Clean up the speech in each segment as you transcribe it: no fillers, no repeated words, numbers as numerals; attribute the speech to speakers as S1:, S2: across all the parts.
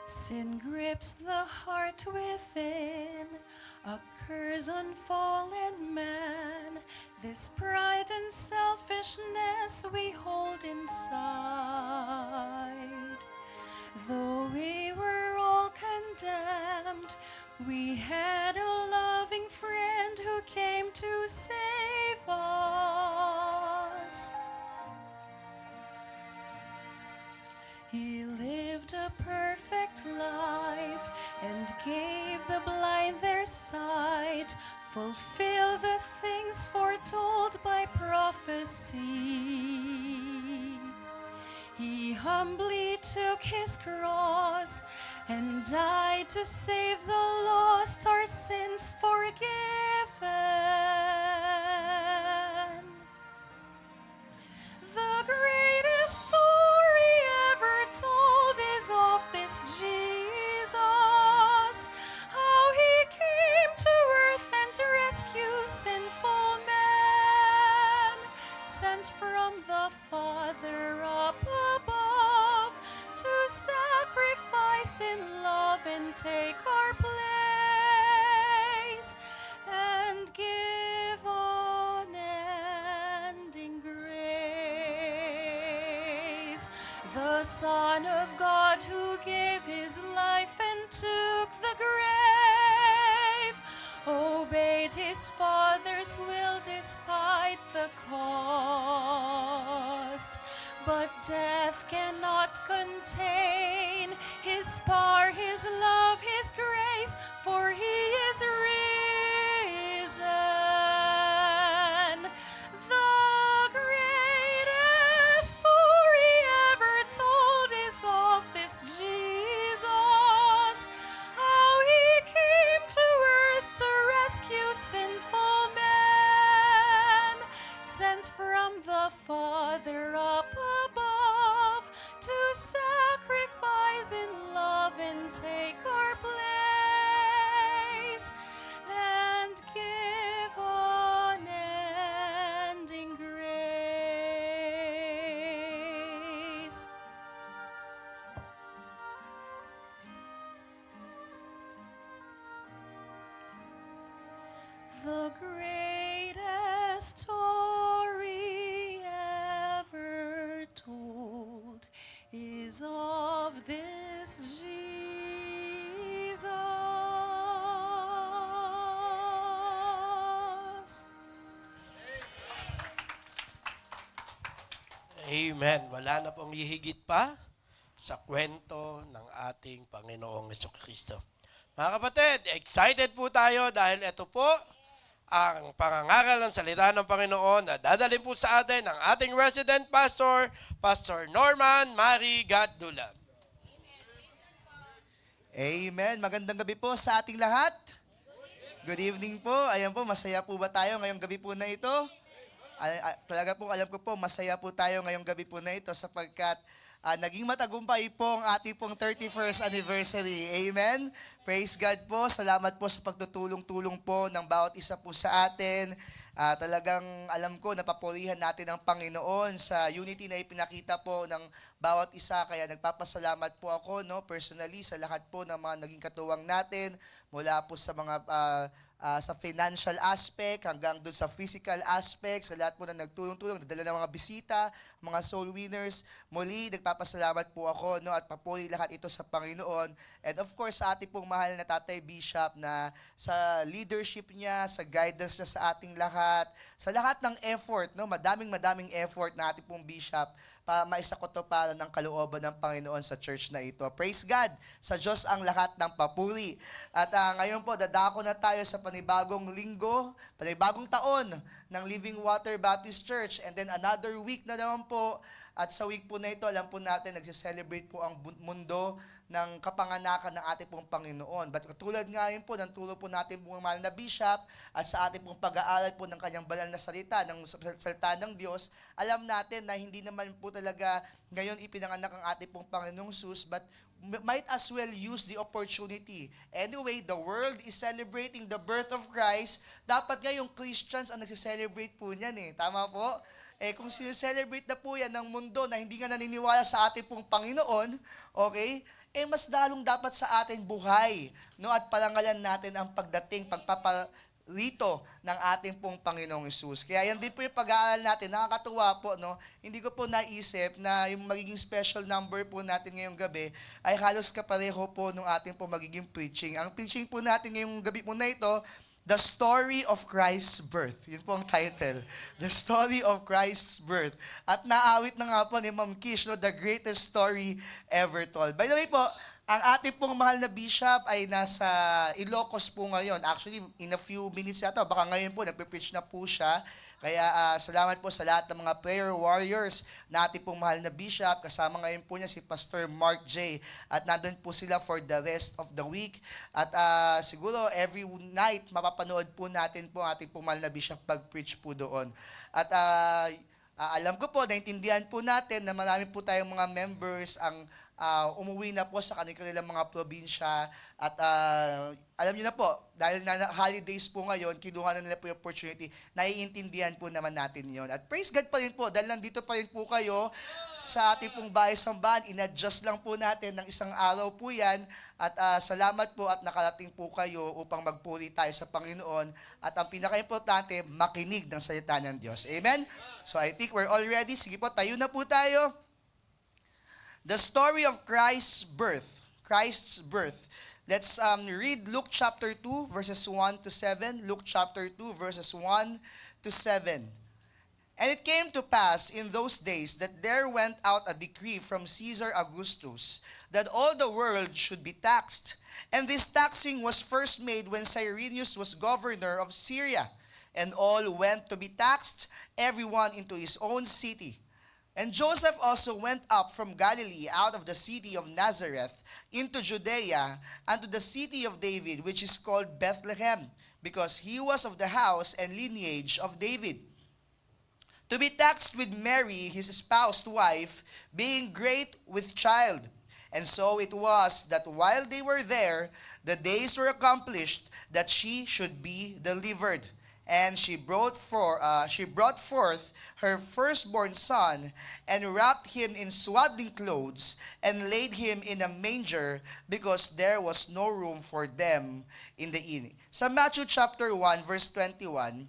S1: Sin grips the heart within, a curse on fallen man. This pride and selfishness we hold inside. Though we were all condemned, we had a loving friend who came to save us. He lived a perfect life and gave the blind their sight, fulfill the things foretold by prophecy. He humbly took his cross and died to save the lost, our sins forgiven. The greatest story ever told is of this Jesus, how he came to earth and to rescue sinful men, sent from the Father up above to sacrifice in love and take our place and give unending grace. The Son of God who gave his life and took the grave, obeyed his Father's will despite the cost. But death cannot contain his power, his love, his grace, for he is risen. The greatest story ever told is of this Jesus, how he came to earth to rescue sinful men, sent from the Father up above to sacrifice in love and take our place and give unending grace. The greatest story ever told is of this Jesus.
S2: Amen. Wala na pong hihigit pa sa kwento ng ating Panginoong Jesucristo. Mga kapatid, excited po tayo dahil ito po ang pangangaral ng salita ng Panginoon na dadalhin po sa atin ng ating resident pastor, Pastor Norman Mari Gatdulan.
S3: Amen. Magandang gabi po sa ating lahat. Good evening po. Ayan po, masaya po ba tayo ngayong gabi po na ito? Talaga po, alam ko po, masaya po tayo ngayong gabi po na ito sapagkat naging matagumpay po ang ating pong 31st anniversary. Amen. Praise God po. Salamat po sa pagtutulong-tulong po ng bawat isa po sa atin. Talagang alam ko, napapurihan natin ang Panginoon sa unity na ipinakita po ng bawat isa. Kaya nagpapasalamat po ako personally sa lahat po ng mga naging katuwang natin mula po sa mga sa financial aspect hanggang doon sa physical aspect, sa lahat po na nagtulong-tulong, nadala ng mga bisita, mga soul winners. Muli, nagpapasalamat po ako at papuri lahat ito sa Panginoon. And of course, sa ating pong mahal na Tatay Bishop na sa leadership niya, sa guidance niya sa ating lahat, sa lahat ng effort, madaming effort na ating pong Bishop para maisakotoparan ng kalooban ng Panginoon sa church na ito. Praise God! Sa Diyos ang lahat ng papuri. At ngayon po, dadako na tayo sa panibagong linggo, panibagong taon ng Living Water Baptist Church. And then another week na naman po. At sa week po na ito, alam po natin, nagse-celebrate po ang mundo ng kapanganakan ng ating pong Panginoon. But katulad nga yun po ng turo po natin pong mahal na Bishop at sa ating pong pag-aaral po ng kanyang banal na salita, ng salita ng Diyos, alam natin na hindi naman po talaga ngayon ipinanganak ang ating pong Panginoong Jesus, but might as well use the opportunity. Anyway, the world is celebrating the birth of Christ. Dapat nga yung Christians ang nagse-celebrate po niyan eh. Tama po? Kung sineselebrate na po yan ng mundo na hindi nga naniniwala sa ating pong Panginoon, okay, mas lalong dapat sa atin buhay, no? At parangalan natin ang pagdating, pagpaparito ng ating pong Panginoong Hesus. Kaya yan din po yung pag-aaral natin. Nakakatuwa po, no? Hindi ko po naisip na yung magiging special number po natin ngayong gabi ay halos kapareho po nung ating po magiging preaching. Ang preaching po natin ngayong gabi po na ito, The Story of Christ's Birth. Yun po ang title. The Story of Christ's Birth. At naawit na nga po ni Ma'am Kish, no, the greatest story ever told. By the way po, ang ating pong mahal na bishop ay nasa Ilocos po ngayon. Actually, in a few minutes yata, baka ngayon po, nagpe-preach na po siya. Kaya salamat po sa lahat ng mga prayer warriors na ating pong mahal na bishop. Kasama ngayon po niya si Pastor Mark J. At nandun po sila for the rest of the week. At siguro every night, mapapanood po natin po ating pong mahal na bishop pag-preach po doon. At alam ko po, naintindihan po natin na marami po tayong mga members ang umuwi na po sa kanilang mga probinsya. At alam niyo na po, dahil na holidays po ngayon, kinuha na nila po yung opportunity, naiintindihan po naman natin yon. At praise God pa rin po, dahil nandito pa rin po kayo sa ating pong bahay-sambahan, in-adjust lang po natin ng isang araw po yan. At salamat po at nakarating po kayo upang magpuri tayo sa Panginoon. At ang pinaka-importante, makinig ng salita ng Diyos. Amen? So I think we're all ready. Sige po, tayo na po tayo. The story of Christ's birth. Christ's birth. Let's read Luke chapter 2, verses 1 to 7. Luke chapter 2, verses 1 to 7. And it came to pass in those days that there went out a decree from Caesar Augustus that all the world should be taxed. And this taxing was first made when Cyrenius was governor of Syria. And all went to be taxed, everyone into his own city. And Joseph also went up from Galilee out of the city of Nazareth into Judea unto the city of David, which is called Bethlehem, because he was of the house and lineage of David, to be taxed with Mary, his espoused wife, being great with child. And so it was that while they were there, the days were accomplished that she should be delivered. And she brought forth her firstborn son, and wrapped him in swaddling clothes, and laid him in a manger, because there was no room for them in the inn. Sa Matthew chapter 1, verse 21,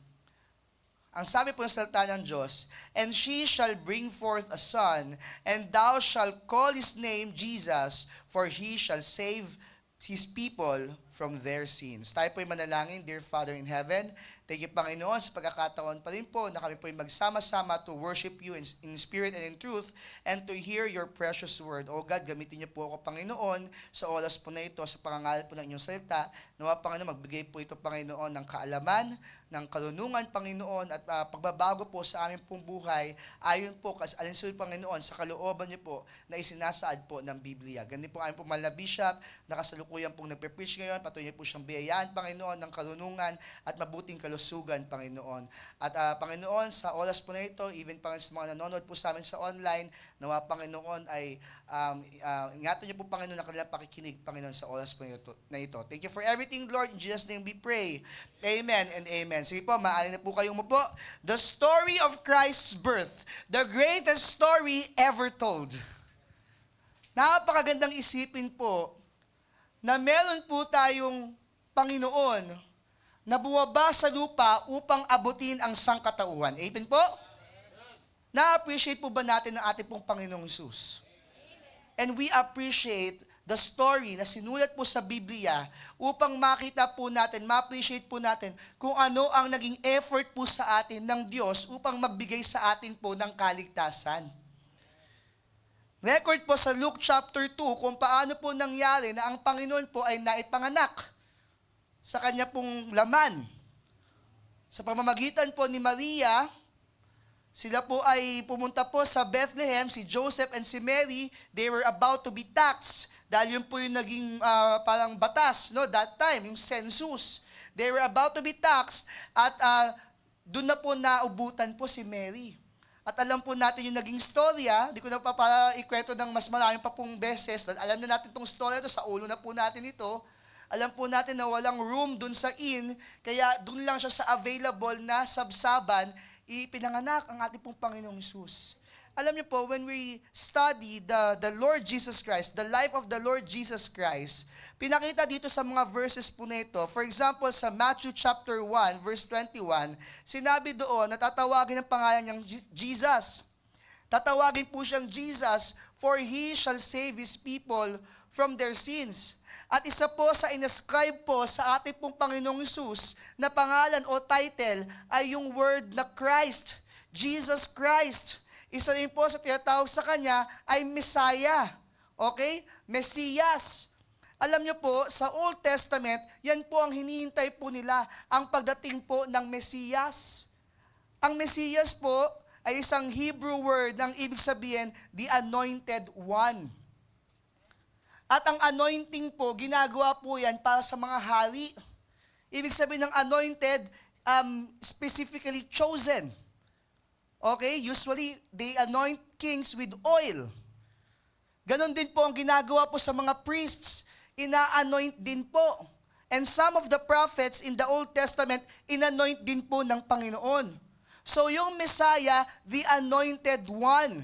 S3: ang sabi po ng salita ng Diyos, and she shall bring forth a son, and thou shalt call his name Jesus, for he shall save his people from their sins. Tayo po'y manalangin. Dear Father in heaven, thank you, Panginoon, sa pagkakataon pa rin po na kami po'y magsama-sama to worship you in spirit and in truth, and to hear your precious word. O God, gamitin niyo po ako, Panginoon, sa oras po na ito, sa pangangaral po ng inyong salita. Nawa, Panginoon, magbigay po ito, Panginoon, ng kaalaman, ng karunungan, Panginoon, at pagbabago po sa aming pong buhay, ayon po, alinsun, Panginoon, sa kalooban niyo po na isinasaad po ng Biblia. Ganun po aming pong mahal na bishop, nakasalukuyan pong nagpe-preach ngayon, patuloy niyo po siyang biyayaan, Panginoon, ng karunungan at mabuting kalusugan, Panginoon. At Panginoon, sa oras po na ito, even Panginoon, sa mga nanonood po sa amin sa online, nawa, Panginoon, ay ingatan niyo po, Panginoon, na kanilang pakikinig, Panginoon, sa oras po na ito. Thank you for everything, Lord. In Jesus' name we pray. Amen and amen. Sige po, maaari na po kayong umupo. The story of Christ's birth, the greatest story ever told. Napakagandang isipin po na meron po tayong Panginoon na bumaba sa lupa upang abutin ang sangkatauhan. Amen po? Na-appreciate po ba natin ang ating pong Panginoong Hesus? And we appreciate the story na sinulat po sa Biblia upang makita po natin, ma-appreciate po natin kung ano ang naging effort po sa atin ng Diyos upang magbigay sa atin po ng kaligtasan. Record po sa Luke chapter 2 kung paano po nangyari na ang Panginoon po ay naipanganak sa kanya pong laman. Sa pamamagitan po ni Maria, sila po ay pumunta po sa Bethlehem, si Joseph and si Mary, they were about to be taxed. Dahil yun po yung naging parang batas, no, that time, yung census. They were about to be taxed at doon na po naubutan po si Mary. At alam po natin yung naging storya, di ko na pa para ikwento ng mas maraming pa pong beses. Alam na natin itong storya ito, sa ulo na po natin ito. Alam po natin na walang room doon sa inn, kaya doon lang siya sa available na sabsaban, ipinanganak ang ating pong Panginoong Hesus. alam niyo po, when we study the Lord Jesus Christ, the life of the Lord Jesus Christ, pinakita dito sa mga verses po na ito. For example, sa Matthew chapter 1, verse 21, sinabi doon na tatawagin ang pangalan niyang Jesus. Tatawagin po siyang Jesus, for He shall save His people from their sins. At isa po sa inascribe po sa ating pong Panginoong Hesus na pangalan o title ay yung word na Christ, Jesus Christ. Isa rin po sa tinatawag sa Kanya ay Messiah. Okay? Mesias. Alam niyo po, sa Old Testament, yan po ang hinihintay po nila, ang pagdating po ng Mesiyas. Ang Mesiyas po ay isang Hebrew word na ang ibig sabihin, the anointed one. At ang anointing po, ginagawa po yan para sa mga hari. Ibig sabihin ng anointed, specifically chosen. Okay? Usually, they anoint kings with oil. Ganon din po ang ginagawa po sa mga priests. Ina-anoint din po. And some of the prophets in the Old Testament, inanoint din po ng Panginoon. So yung Messiah, the anointed one.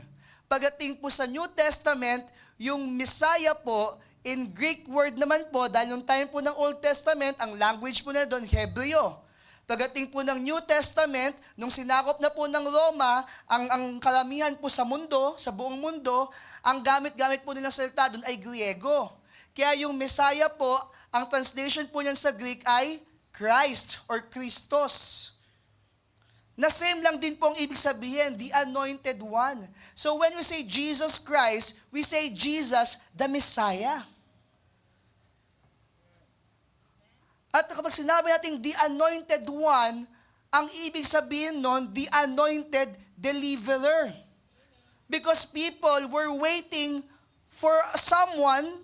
S3: Pagdating po sa New Testament, yung Messiah po, in Greek word naman po, dahil yung time po ng Old Testament, ang language po na doon, Hebreo. Pagdating po ng New Testament, nung sinakop na po ng Roma, ang karamihan po sa mundo, sa buong mundo, ang gamit-gamit po nilang salita doon ay Griego. Kaya yung Messiah po, ang translation po niyan sa Greek ay Christ or Christos. Na same lang din po ang ibig sabihin, the anointed one. So when we say Jesus Christ, we say Jesus the Messiah. At kapag sinabi natin the anointed one, ang ibig sabihin nun, the anointed deliverer. Because people were waiting for someone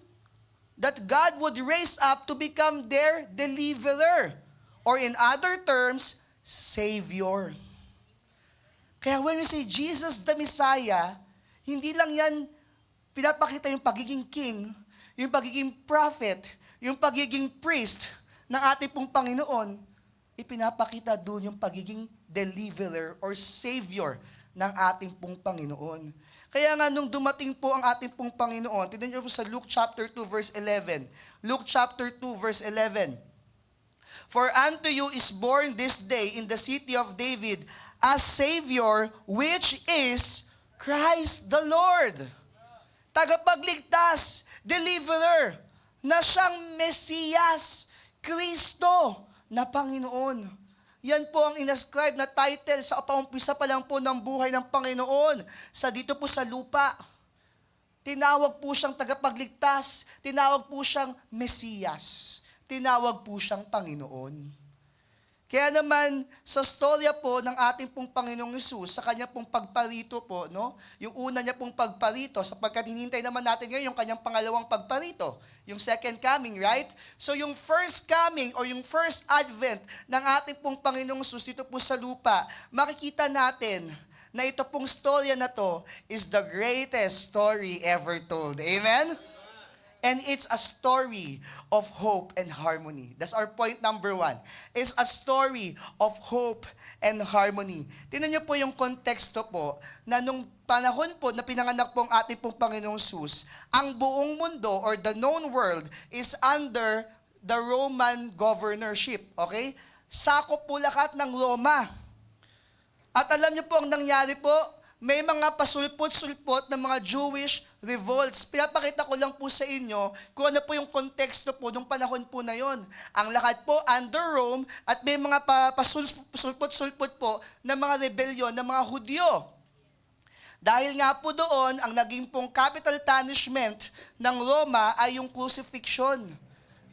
S3: that God would raise up to become their deliverer. Or in other terms, Savior. Kaya when we say Jesus the Messiah, hindi lang yan pinapakita yung pagiging king, yung pagiging prophet, yung pagiging priest ng ating pong Panginoon, ipinapakita doon yung pagiging deliverer or savior ng ating pong Panginoon. Kaya nga nung dumating po ang ating pong Panginoon, tignan niyo po sa Luke chapter 2 verse 11. Luke chapter 2 verse 11. For unto you is born this day in the city of David a Savior, which is Christ the Lord. Tagapagligtas, deliverer, na siyang Mesiyas, Kristo na Panginoon. Yan po ang inascribe na title sa paumpisa pa lang po ng buhay ng Panginoon sa dito po sa lupa. Tinawag po siyang tagapagligtas, tinawag po siyang Mesiyas, tinawag po siyang Panginoon. Kaya naman, sa storya po ng ating pong Panginoong Hesus, sa kanya pong pagparito po, no? Yung una niya pong pagparito, sapagkat hinintay naman natin ngayon yung kanyang pangalawang pagparito, yung second coming, right? So yung first coming or yung first advent ng ating pong Panginoong Hesus dito po sa lupa, makikita natin na ito pong storya na to is the greatest story ever told. Amen? And it's a story of hope and harmony. That's our point number 1. It's a story of hope and harmony. Tingnan niyo po yung konteksto po na nung panahon po na pinanganak po ang ating pong Panginoong Hesus, ang buong mundo or the known world is under the Roman governorship. Okay? Sakop po lahat ng Roma. At alam niyo po ang nangyari po, may mga pasulpot-sulpot ng mga Jewish revolts. Pinapakita ko lang po sa inyo kung ano po yung konteksto po nung panahon po na yon. Ang lahat po under Rome at may mga pasulpot-sulpot po ng mga rebellion ng mga Hudyo. Dahil nga po doon, ang naging pong capital punishment ng Roma ay yung crucifixion.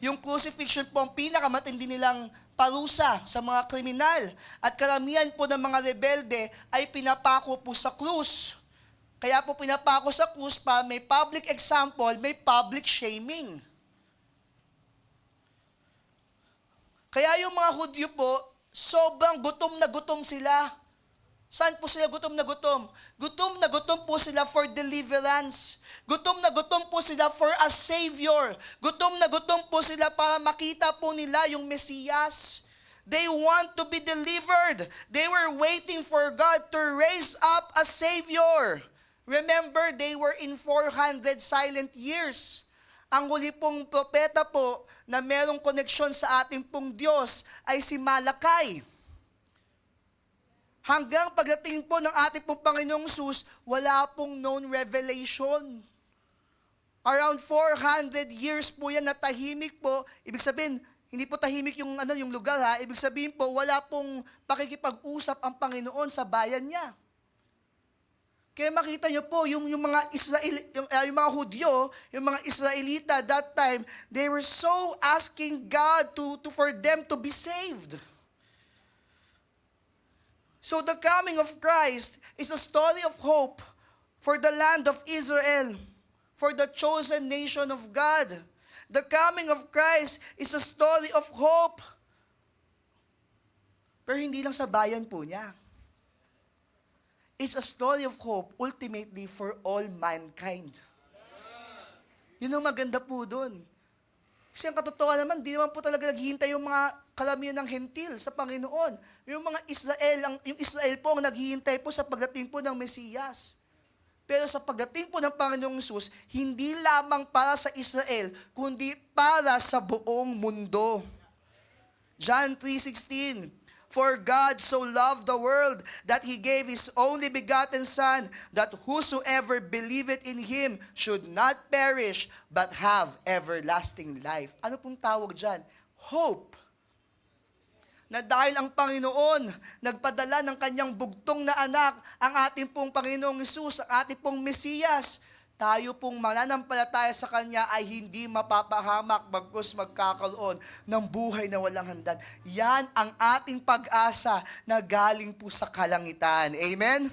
S3: Yung crucifixion po ang pinakamatindi nilang parusa sa mga kriminal. At karamihan po ng mga rebelde ay pinapako po sa krus. Kaya po pinapako sa krus para may public example, may public shaming. Kaya yung mga Hudyo po, sobrang gutom na gutom sila. Saan po sila gutom na gutom? Gutom na gutom po sila for deliverance. Gutom na gutom po sila for a Savior. Gutom na gutom po sila para makita po nila yung Mesiyas. They want to be delivered. They were waiting for God to raise up a Savior. Remember, they were in 400 silent years. Ang huli pong propeta po na merong koneksyon sa ating pong Diyos ay si Malakay. Hanggang pagdating po ng ating pong Panginoong Sus, wala pong known revelation. Around 400 years po yan na tahimik po. Ibig sabihin, hindi po tahimik yung lugar ha. Ibig sabihin po, wala pong pakikipag-usap ang Panginoon sa bayan niya. Kaya makita niyo po, yung mga yung mga Hudyo, yung mga Israelita that time, they were so asking God for them to be saved. So the coming of Christ is a story of hope for the land of Israel, for the chosen nation of God. The coming of Christ is a story of hope. Pero hindi lang sa bayan po niya. It's a story of hope ultimately for all mankind. Yun ang maganda po doon. Kasi ang katotohanan naman, di naman po talaga naghihintay yung mga karamihan ng hentil sa Panginoon. Yung mga yung Israel po ang naghihintay po sa pagdating po ng Mesiyas. Pero sa pagdating po ng Panginoong Hesus, hindi lamang para sa Israel, kundi para sa buong mundo. John 3:16, For God so loved the world that He gave His only begotten Son, that whosoever believeth in Him should not perish, but have everlasting life. Ano pong tawag dyan? Hope. Na dahil ang Panginoon nagpadala ng kanyang bugtong na anak, ang ating pong Panginoong Hesus, ang ating pong Mesiyas, tayo pong mananampalataya sa Kanya ay hindi mapapahamak bagkus magkakaroon ng buhay na walang hanggan. Yan ang ating pag-asa na galing po sa kalangitan. Amen?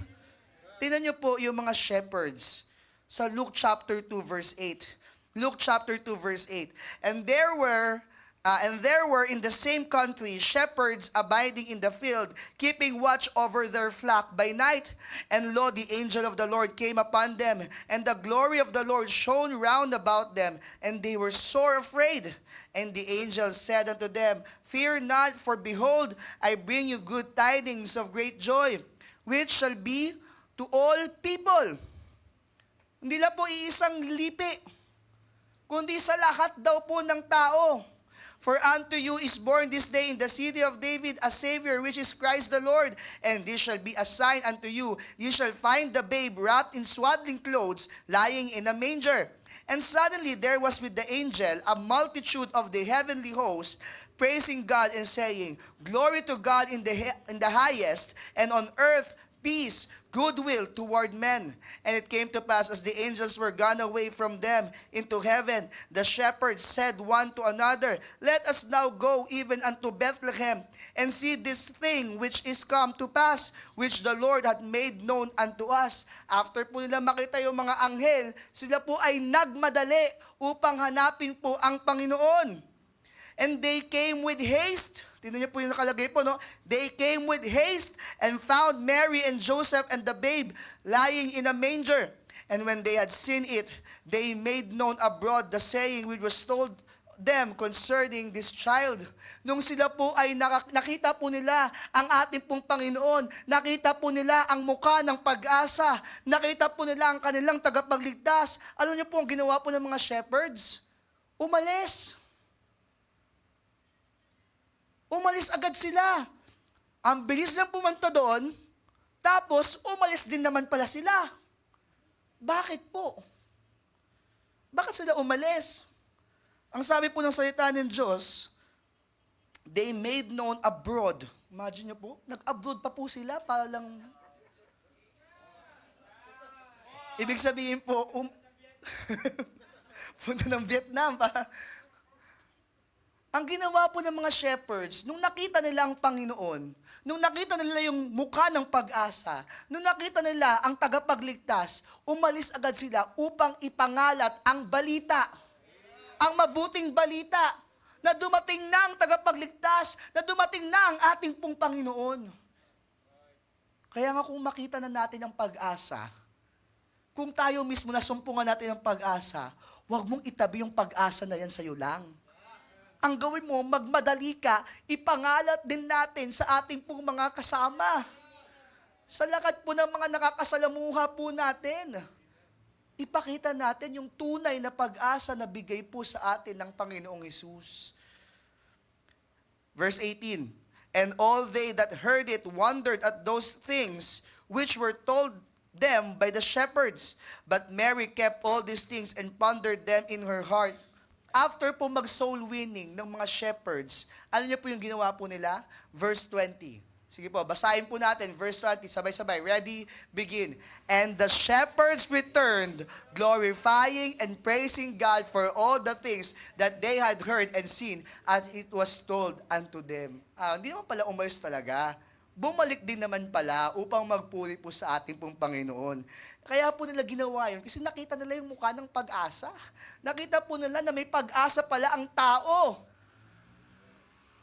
S3: Tingnan niyo po yung mga shepherds sa Luke chapter 2 verse 8. Luke chapter 2 verse 8. And there were in the same country shepherds abiding in the field, keeping watch over their flock by night. And lo, the angel of the Lord came upon them, and the glory of the Lord shone round about them, and they were sore afraid. And the angel said unto them, Fear not, for behold, I bring you good tidings of great joy, which shall be to all people. Hindi lang po iisang lipi, kundi sa lahat daw po ng tao. For unto you is born this day in the city of David a Savior, which is Christ the Lord. And this shall be a sign unto you. You shall find the babe wrapped in swaddling clothes, lying in a manger. And suddenly there was with the angel a multitude of the heavenly host, praising God and saying, Glory to God in the highest, and on earth peace, goodwill toward men. And it came to pass, as the angels were gone away from them into heaven, the shepherds said one to another, Let us now go even unto Bethlehem, and see this thing which is come to pass, which the Lord hath made known unto us. After po nila makita yung mga anghel, sila po ay nagmadali upang hanapin po ang Panginoon. And they came with haste. Tingnan niyo po yung nakalagay po, no? They came with haste and found Mary and Joseph and the babe lying in a manger. And when they had seen it, they made known abroad the saying which was told them concerning this child. Nung sila po ay nakita po nila ang ating pong Panginoon, nakita po nila ang mukha ng pag-asa, nakita po nila ang kanilang tagapagligtas, alam niyo po ang ginawa po ng mga shepherds? Umalis. Umalis agad sila. Ang bilis lang pumunta doon, tapos umalis din naman pala sila. Bakit po? Bakit sila umalis? Ang sabi po ng salita ng Diyos, they made known abroad. Imagine nyo po, nag-abroad pa po sila para lang... Ibig sabihin po, punta ng Vietnam para... Ang ginawa po ng mga shepherds, nung nakita nila ang Panginoon, nung nakita nila yung mukha ng pag-asa, nung nakita nila ang tagapagligtas, umalis agad sila upang ipangalat ang balita, ang mabuting balita, na dumating na ang tagapagligtas, na dumating na ang ating pong Panginoon. Kaya nga kung makita na natin ang pag-asa, kung tayo mismo nasumpungan natin ang pag-asa, huwag mong itabi yung pag-asa na yan sa'yo lang. Ang gawin mo, magmadali ka, ipangalat din natin sa ating pong mga kasama. Sa lakad po ng mga nakakasalamuha po natin, ipakita natin yung tunay na pag-asa na bigay po sa atin ng Panginoong Hesus. Verse 18, and all they that heard it wondered at those things which were told them by the shepherds. But Mary kept all these things and pondered them in her heart. After po mag-soul winning ng mga shepherds, ano niyo po yung ginawa po nila? Verse 20. Sige po, basahin po natin. Verse 20, sabay-sabay. Ready? Begin. And the shepherds returned, glorifying and praising God for all the things that they had heard and seen as it was told unto them. Hindi naman pala umalis talaga. Bumalik din naman pala upang magpuri po sa ating pong Panginoon. Kaya po nila ginawa yun kasi nakita nila yung mukha ng pag-asa. Nakita po nila na may pag-asa pala ang tao.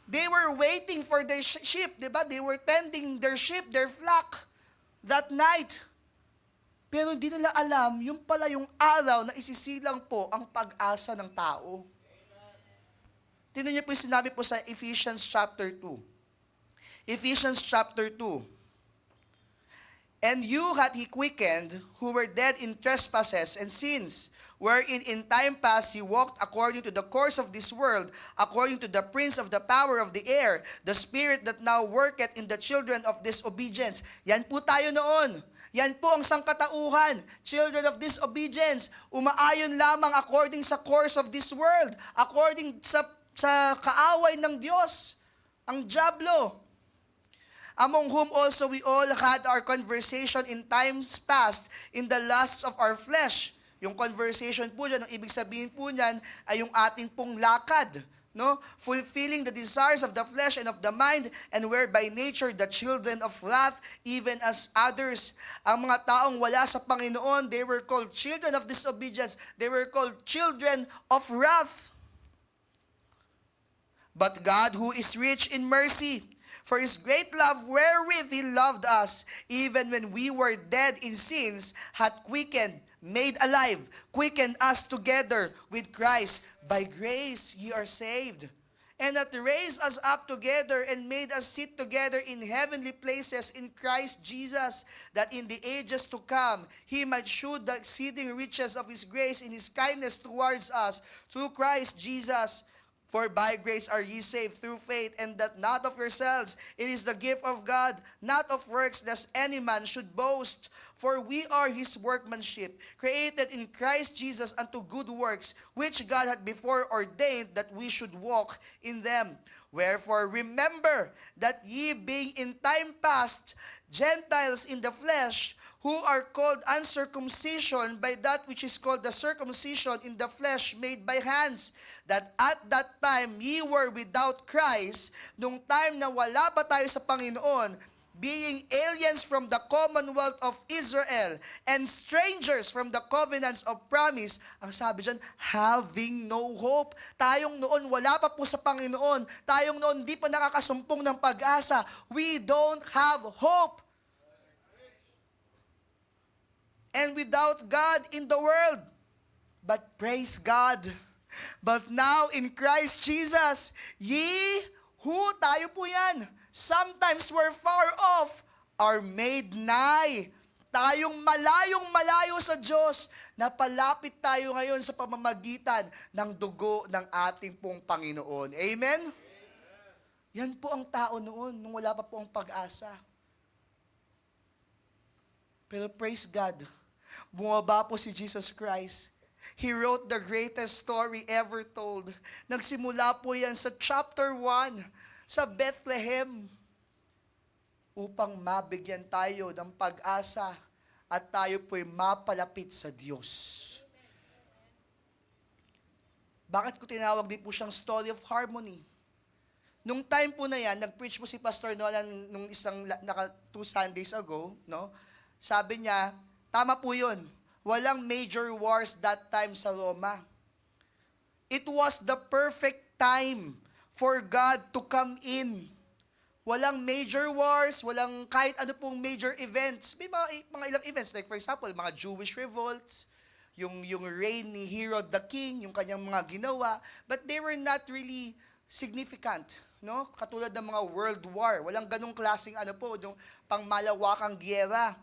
S3: They were waiting for their sheep, di ba? They were tending their sheep, their flock, that night. Pero hindi nila alam, yung pala yung araw na isisilang po ang pag-asa ng tao. Tingnan niyo po yung sinabi po sa Ephesians chapter 2. Ephesians chapter 2. And you hath he quickened, who were dead in trespasses and sins, wherein in time past he walked according to the course of this world, according to the prince of the power of the air, the spirit that now worketh in the children of disobedience. Yan po tayo noon. Yan po ang sangkatauhan, children of disobedience. Umaayon lamang according sa course of this world, according sa kaaway ng Diyos, ang dyablo. Among whom also we all had our conversation in times past, in the lusts of our flesh. Yung conversation po dyan, ang ibig sabihin po niyan ay yung ating pong lakad. No? Fulfilling the desires of the flesh and of the mind, and were by nature the children of wrath, even as others. Ang mga taong wala sa Panginoon, they were called children of disobedience. They were called children of wrath. But God, who is rich in mercy, for His great love wherewith He loved us, even when we were dead in sins, hath quickened, made alive, quickened us together with Christ. By grace ye are saved, and hath raised us up together and made us sit together in heavenly places in Christ Jesus, that in the ages to come He might shew the exceeding riches of His grace in His kindness towards us through Christ Jesus. For by grace are ye saved through faith, and that not of yourselves. It is the gift of God, not of works, lest any man should boast. For we are His workmanship, created in Christ Jesus unto good works, which God had before ordained that we should walk in them. Wherefore remember that ye being in time past Gentiles in the flesh, who are called uncircumcision by that which is called the circumcision in the flesh made by hands, that at that time ye were without Christ, nung time na wala pa tayo sa Panginoon, being aliens from the commonwealth of Israel, and strangers from the covenants of promise. Ang sabi dyan, having no hope. Tayong noon wala pa po sa Panginoon. Tayong noon di pa nakakasumpong ng pag-asa. We don't have hope. And without God in the world. But praise God. But now in Christ Jesus, ye who, tayo po yan, sometimes were far off, are made nigh. Tayong malayong malayo sa Diyos, napalapit tayo ngayon sa pamamagitan ng dugo ng ating pong Panginoon. Amen? Yan po ang tao noon, nung wala pa po ang pag-asa. Pero praise God, bumaba po si Jesus Christ. He wrote the greatest story ever told. Nagsimula po yan sa chapter 1, sa Bethlehem, upang mabigyan tayo ng pag-asa at tayo po'y mapalapit sa Diyos. Bakit ko tinawag din po siyang story of harmony? Nung time po na yan, nag-preach po si Pastor Nolan nung isang 2 Sundays ago, no? Sabi niya, tama po yun. Walang major wars that time sa Roma. It was the perfect time for God to come in. Walang major wars, walang kahit ano pong major events. May mga ilang events, like for example, mga Jewish revolts, yung reign ni Herod the king, yung kanyang mga ginawa, but they were not really significant, no? Katulad ng mga World War. Walang ganung klaseng yung pangmalawakang giyera.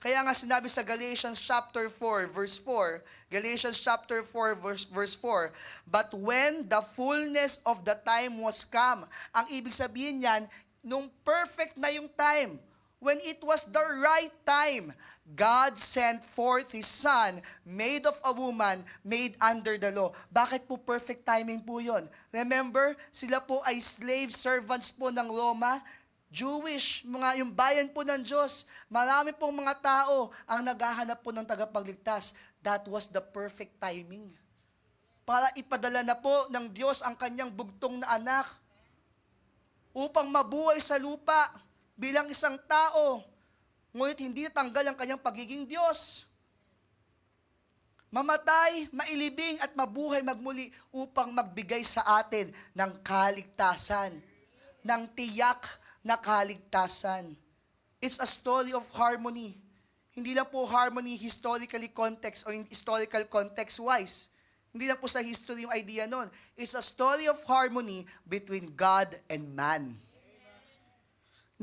S3: Kaya nga sinabi sa Galatians chapter 4 verse 4, Galatians chapter 4 verse 4, but when the fullness of the time was come, ang ibig sabihin niyan, nung perfect na yung time, when it was the right time, God sent forth His Son, made of a woman, made under the law. Bakit po perfect timing po yun? Remember, sila po ay slave servants po ng Roma, Jewish, yung bayan po ng Diyos. Marami pong mga tao ang naghahanap po ng tagapagligtas. That was the perfect timing. Para ipadala na po ng Diyos ang kanyang bugtong na anak upang mabuhay sa lupa bilang isang tao. Ngunit hindi tanggal ang kanyang pagiging Diyos. Mamatay, mailibing at mabuhay magmuli upang magbigay sa atin ng kaligtasan, ng tiyak na kaligtasan. It's a story of harmony. Hindi lang po harmony historically context or historical context-wise. Hindi lang po sa history yung idea nun. It's a story of harmony between God and man.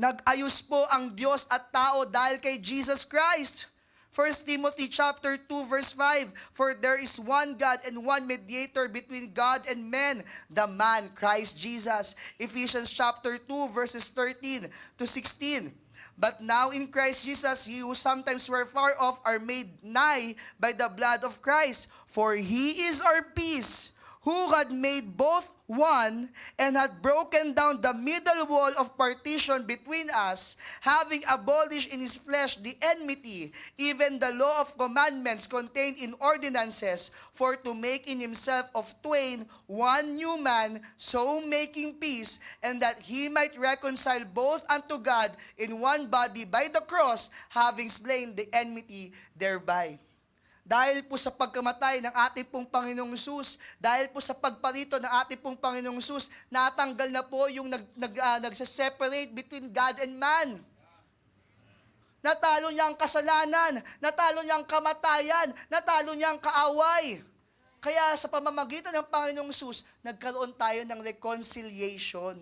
S3: Nag-ayos po ang Diyos at tao dahil kay Jesus Christ. 1 Timothy chapter 2 verse 5, for there is one God and one mediator between God and men, the man Christ Jesus. Ephesians chapter 2 verses 13 to 16. But now in Christ Jesus, ye who sometimes were far off are made nigh by the blood of Christ. For He is our peace, who had made both one, and had broken down the middle wall of partition between us, having abolished in His flesh the enmity, even the law of commandments contained in ordinances, for to make in Himself of twain one new man, so making peace, and that He might reconcile both unto God in one body by the cross, having slain the enmity thereby. Dahil po sa pagkamatay ng ating pong Panginoong Hesus, dahil po sa pagparito ng ating pong Panginoong Hesus, natanggal na po yung nagse-separate between God and man. Natalo niya ang kasalanan, natalo niya ang kamatayan, natalo niya ang kaaway. Kaya sa pamamagitan ng Panginoong Hesus, nagkaroon tayo ng reconciliation.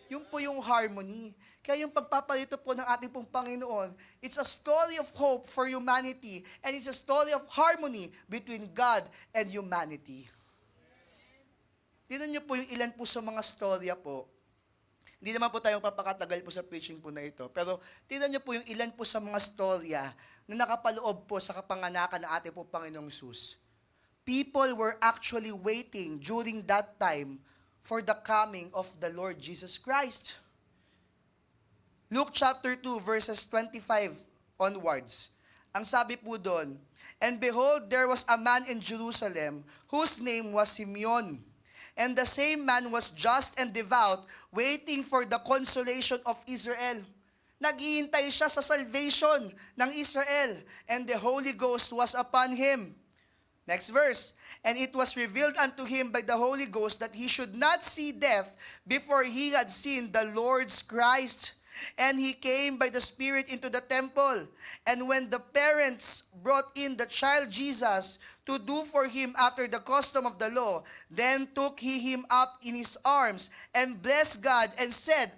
S3: Yun po yung harmony. Kaya yung pagpapalito po ng ating pong Panginoon, it's a story of hope for humanity, and it's a story of harmony between God and humanity. Tingnan niyo po yung ilan po sa mga storya po. Hindi naman po tayong papakatagal po sa preaching po na ito, pero tingnan niyo po yung ilan po sa mga storya na nakapaloob po sa kapanganakan ng ating pong Panginoong Hesus. People were actually waiting during that time for the coming of the Lord Jesus Christ. Luke chapter 2 verses 25 onwards. Ang sabi po doon, and behold, there was a man in Jerusalem whose name was Simeon. And the same man was just and devout, waiting for the consolation of Israel. Naghihintay siya sa salvation ng Israel, and the Holy Ghost was upon him. Next verse. And it was revealed unto him by the Holy Ghost that he should not see death before he had seen the Lord's Christ. And he came by the Spirit into the temple. And when the parents brought in the child Jesus to do for him after the custom of the law, then took he him up in his arms and blessed God and said,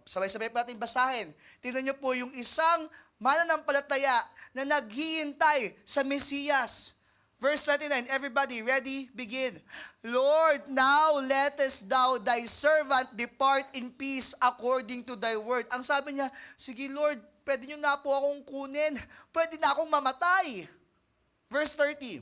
S3: sabay-sabay pa natin basahin. Tingnan niyo po yung isang mananampalataya na naghihintay sa Mesiyas. Verse 29, everybody, ready? Begin. Lord, now lettest thou thy servant depart in peace according to thy word. Ang sabi niya, sige Lord, pwede nyo na po akong kunin. Pwede na akong mamatay. Verse 30,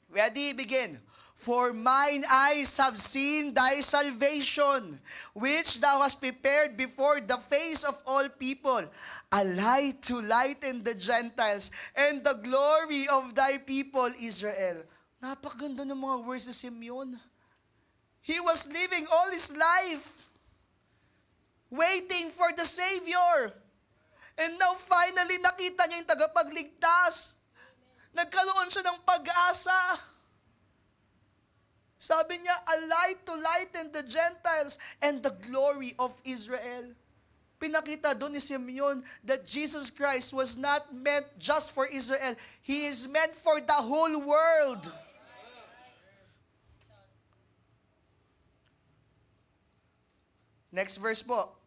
S3: ready? Begin. For mine eyes have seen thy salvation, which thou hast prepared before the face of all people, a light to lighten the Gentiles, and the glory of thy people Israel. Napakaganda ng mga words ni Simeon. He was living all his life, waiting for the Savior. And now finally, nakita niya yung tagapagligtas. Nagkaroon siya ng pag-asa. Sabi niya, a light to lighten the Gentiles and the glory of Israel. Pinakita doon ni Simeon that Jesus Christ was not meant just for Israel. He is meant for the whole world. Next verse po.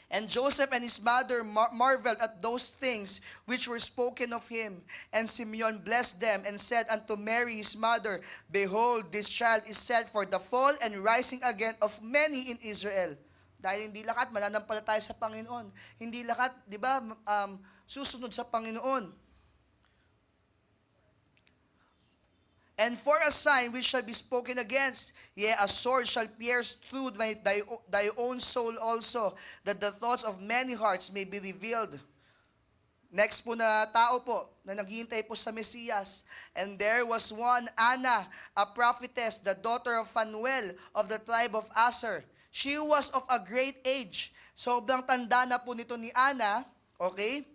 S3: And Joseph and his mother marveled at those things which were spoken of him. And Simeon blessed them and said unto Mary his mother, Behold, this child is set for the fall and rising again of many in Israel. Dahil hindi lahat mananampalataya sa Panginoon. Hindi lahat, di ba, susunod sa Panginoon. And for a sign which shall be spoken against, yea, a sword shall pierce through thy own soul also, that the thoughts of many hearts may be revealed. Next po na tao po, na naghihintay po sa Mesiyas. And there was one, Anna, a prophetess, the daughter of Phanuel, of the tribe of Aser. She was of a great age. Sobrang tanda na po nito ni Anna, okay?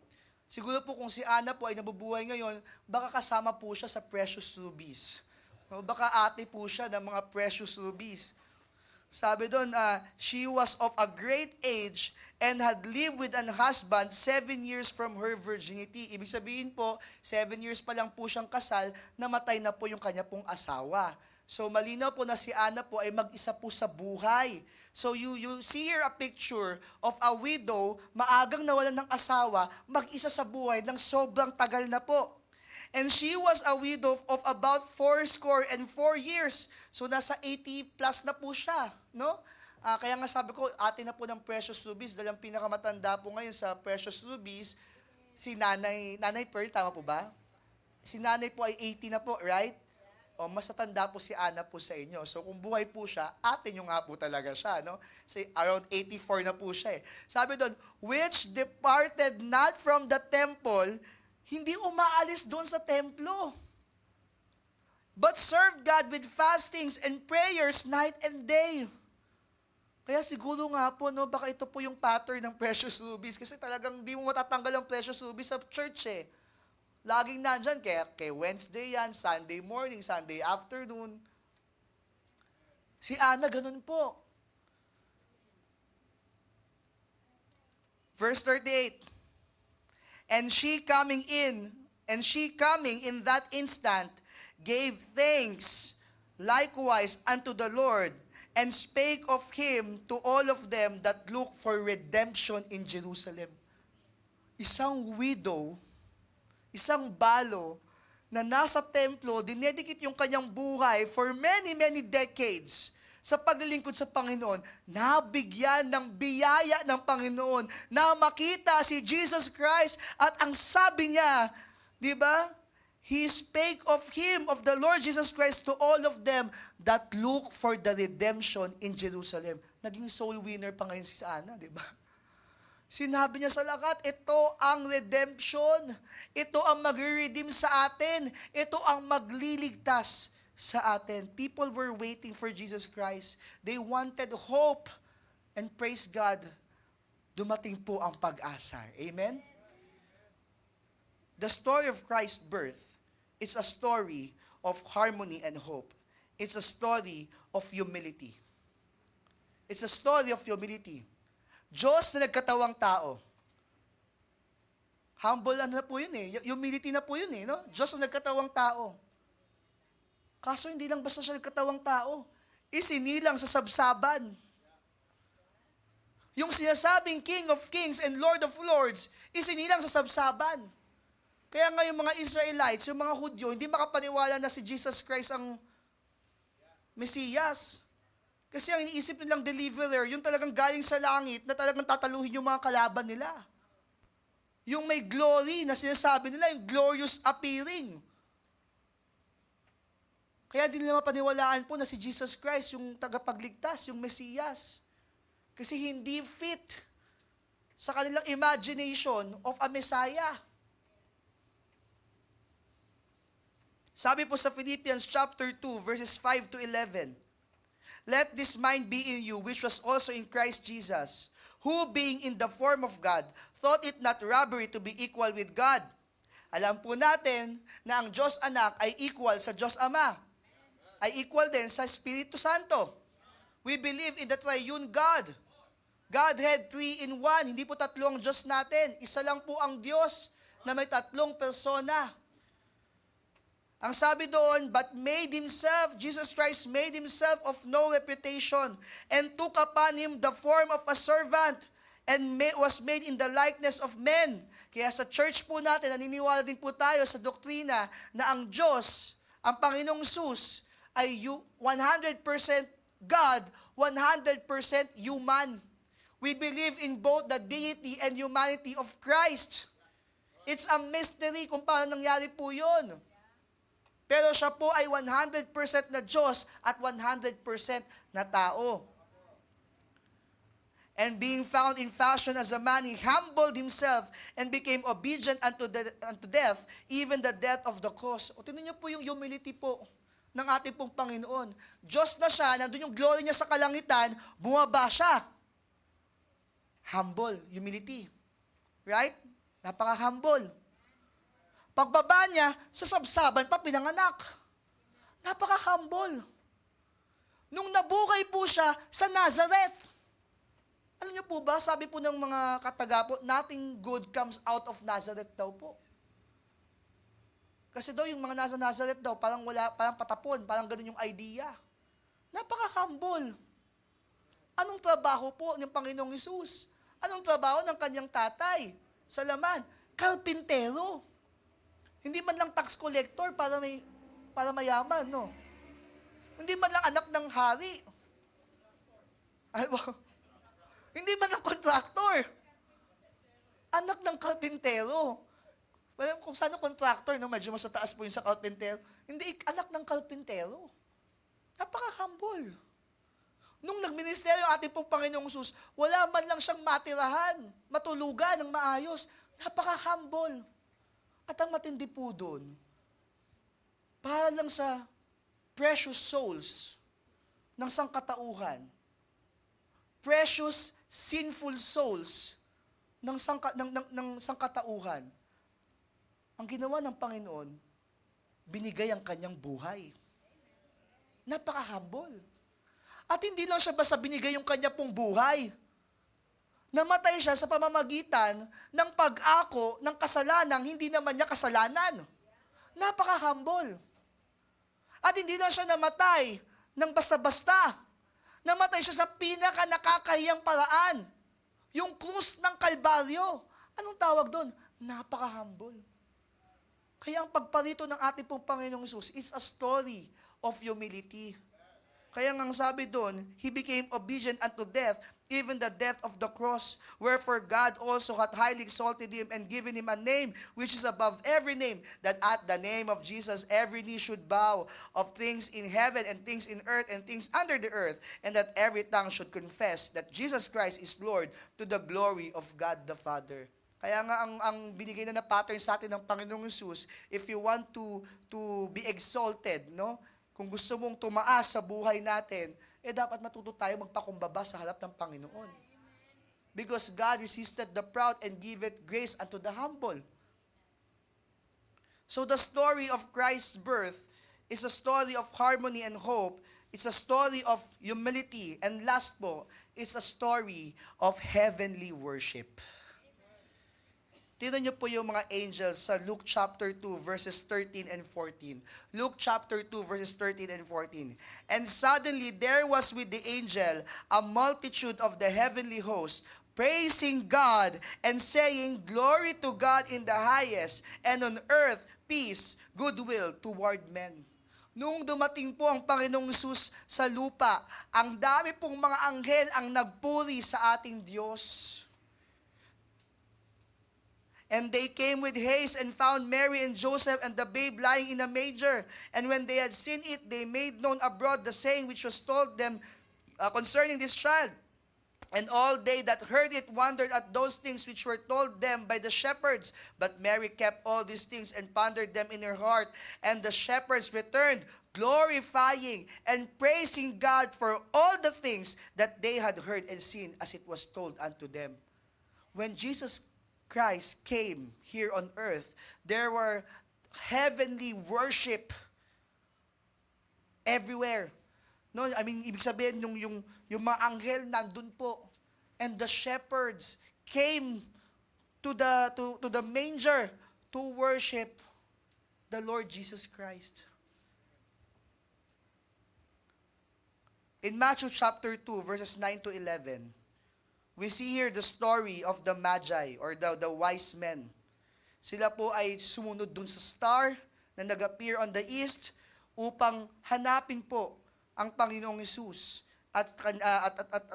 S3: Siguro po kung si Anna po ay nabubuhay ngayon, baka kasama po siya sa precious rubies. O baka ate po siya ng mga precious rubies. Sabi doon, she was of a great age and had lived with an husband 7 years from her virginity. Ibig sabihin po, 7 years pa lang po siyang kasal, namatay na po yung kanya pong asawa. So malinaw po na si Anna po ay mag-isa po sa buhay. So you see here a picture of a widow, maagang nawalan ng asawa, mag-isa sa buhay ng sobrang tagal na po. And she was a widow of about 84 years. So nasa 80 plus na po siya, no? Kaya nga sabi ko, ate na po ng precious rubies, dahil ang pinakamatanda po ngayon sa precious rubies, si Nanay Pearl, tama po ba? Si Nanay po ay 80 na po, right? O mas natanda po si Anna po sa inyo. So kung buhay po siya, ate nyo nga po talaga siya, no? So around 84 na po siya eh. Sabi doon, which departed not from the temple, hindi umaalis doon sa templo, but served God with fastings and prayers night and day. Kaya siguro nga po, no, baka ito po yung pattern ng precious rubies, kasi talagang di mo matatanggal ang precious rubies sa church eh. Laging nandyan, kay Wednesday yan, Sunday morning, Sunday afternoon. Si Anna, ganun po. Verse 38. And she coming in that instant, gave thanks likewise unto the Lord, and spake of him to all of them that look for redemption in Jerusalem. Isang widow, isang balo, na nasa templo, dinedicate yung kanyang buhay for many, many decades sa paglilingkod sa Panginoon, nabigyan ng biyaya ng Panginoon na makita si Jesus Christ, at ang sabi niya, di ba? He spake of him, of the Lord Jesus Christ, to all of them that look for the redemption in Jerusalem. Naging soul winner pa ngayon si Ana, di ba? Sinabi niya sa lahat, ito ang redemption. Ito ang magre-redeem sa atin. Ito ang magliligtas sa atin. People were waiting for Jesus Christ. They wanted hope. And praise God, dumating po ang pag-asa. Amen? The story of Christ's birth, it's a story of harmony and hope. It's a story of humility. It's a story of humility. Diyos na nagkatawang tao. Humble ano na po yun eh. Humility na po yun eh. No? Diyos na nagkatawang tao. Kaso hindi lang basta siya nagkatawang tao. Isinilang sa sabsaban. Yung sinasabing King of Kings and Lord of Lords, isinilang sa sabsaban. Kaya nga yung mga Israelites, yung mga Hudyo, hindi makapaniwala na si Jesus Christ ang Mesiyas. Kasi ang iniisip nilang deliverer, yung talagang galing sa langit na talagang tataluhin yung mga kalaban nila. Yung may glory na sinasabi nila, yung glorious appearing. Kaya di nila mapaniwalaan po na si Jesus Christ, yung tagapagligtas, yung Mesiyas. Kasi hindi fit sa kanilang imagination of a Messiah. Sabi po sa Philippians chapter 2, verses 5 to 11, let this mind be in you, which was also in Christ Jesus, who being in the form of God, thought it not robbery to be equal with God. Alam po natin na ang Diyos Anak ay equal sa Diyos Ama. Ay equal din sa Espiritu Santo. We believe in the triune God. Godhead 3 in 1. Hindi po tatlo ang Diyos natin. Isa lang po ang Diyos na may tatlong persona. Ang sabi doon, but made himself, Jesus Christ made himself of no reputation and took upon him the form of a servant and was made in the likeness of men. Kaya sa church po natin, naniniwala din po tayo sa doktrina na ang Diyos, ang Panginoong Sus, ay 100% God, 100% human. We believe in both the deity and humanity of Christ. It's a mystery kung paano nangyari po yun. Pero siya po ay 100% na Diyos at 100% na tao. And being found in fashion as a man, he humbled himself and became obedient unto death, even the death of the cross. O tingnan niyo po yung humility po ng ating pong Panginoon. Diyos na siya, nandun yung glory niya sa kalangitan, bumaba siya. Humble, humility. Right? Napaka-humble. Pagbaba niya, sa sabsaban pa pinanganak. Napaka-humble. Nung nabuhay po siya sa Nazareth. Alam niyo po ba, sabi po ng mga kataga po, nothing good comes out of Nazareth daw po. Kasi daw yung mga nasa Nazareth daw, parang patapon, parang ganun yung idea. Napaka-humble. Anong trabaho po ng Panginoong Hesus? Anong trabaho ng kanyang tatay? Sa laman, karpintero. Hindi man lang tax collector para mayaman, no? Hindi man lang anak ng hari. Hindi man lang contractor. Anak ng karpintero. Well, kung saan contractor, no, medyo mas taas po yung sa karpintero. Hindi, anak ng karpintero. Napaka-humble. Nung nagministeryo ang ating pong Panginoong Sus, wala man lang siyang matirahan, matulugan ng maayos. Napaka-humble. At ang matindi po doon, para lang sa precious souls ng sangkatauhan, precious sinful souls ng sangkatauhan, ang ginawa ng Panginoon, binigay ang kanyang buhay. Napaka-humble. At hindi lang siya basta binigay yung kanya pong buhay. Namatay siya sa pamamagitan ng pag-ako ng kasalanang hindi naman niya kasalanan. Napaka-humble. At hindi lang siya namatay ng basta-basta. Namatay siya sa pinaka-nakakahiyang paraan. Yung krus ng Kalbaryo. Anong tawag doon? Napaka-humble. Kaya ang pagparito ng ating pong Panginoong Hesus is a story of humility. Kaya nga sabi doon, He became obedient unto death, even the death of the cross. Wherefore God also hath highly exalted him and given him a name which is above every name, that at the name of Jesus every knee should bow, of things in heaven and things in earth and things under the earth, and that every tongue should confess that Jesus Christ is Lord, to the glory of God the Father. Kaya nga ang binigay na pattern sa atin ng Panginoong Hesus, if you want to be exalted, no? Kung gusto mong tumaas sa buhay natin, dapat matuto tayo magpakumbaba sa harap ng Panginoon. Because God resisted the proud and giveth grace unto the humble. So the story of Christ's birth is a story of harmony and hope. It's a story of humility. And last po, it's a story of heavenly worship. Tingnan niyo po yung mga angels sa Luke chapter 2 verses 13 and 14. Luke chapter 2 verses 13 and 14. And suddenly there was with the angel a multitude of the heavenly host, praising God and saying, Glory to God in the highest, and on earth peace, goodwill toward men. Nung dumating po ang Panginoong Hesus sa lupa, ang dami pong mga anghel ang nagpuri sa ating Diyos. And they came with haste and found Mary and Joseph and the babe lying in a manger. And when they had seen it, they made known abroad the saying which was told them concerning this child. And all they that heard it wondered at those things which were told them by the shepherds. But Mary kept all these things and pondered them in her heart. And the shepherds returned, glorifying and praising God for all the things that they had heard and seen as it was told unto them. When Jesus Christ came here on earth, there were heavenly worship everywhere. No, I mean, ibig sabihin yung mga anghel nandun po, and the shepherds came to the manger to worship. the Lord Jesus Christ. In Matthew chapter 2, verses 9 to 11, we see here the story of the Magi or the wise men. Sila po ay sumunod dun sa star na nag-appear on the east upang hanapin po ang Panginoong Hesus at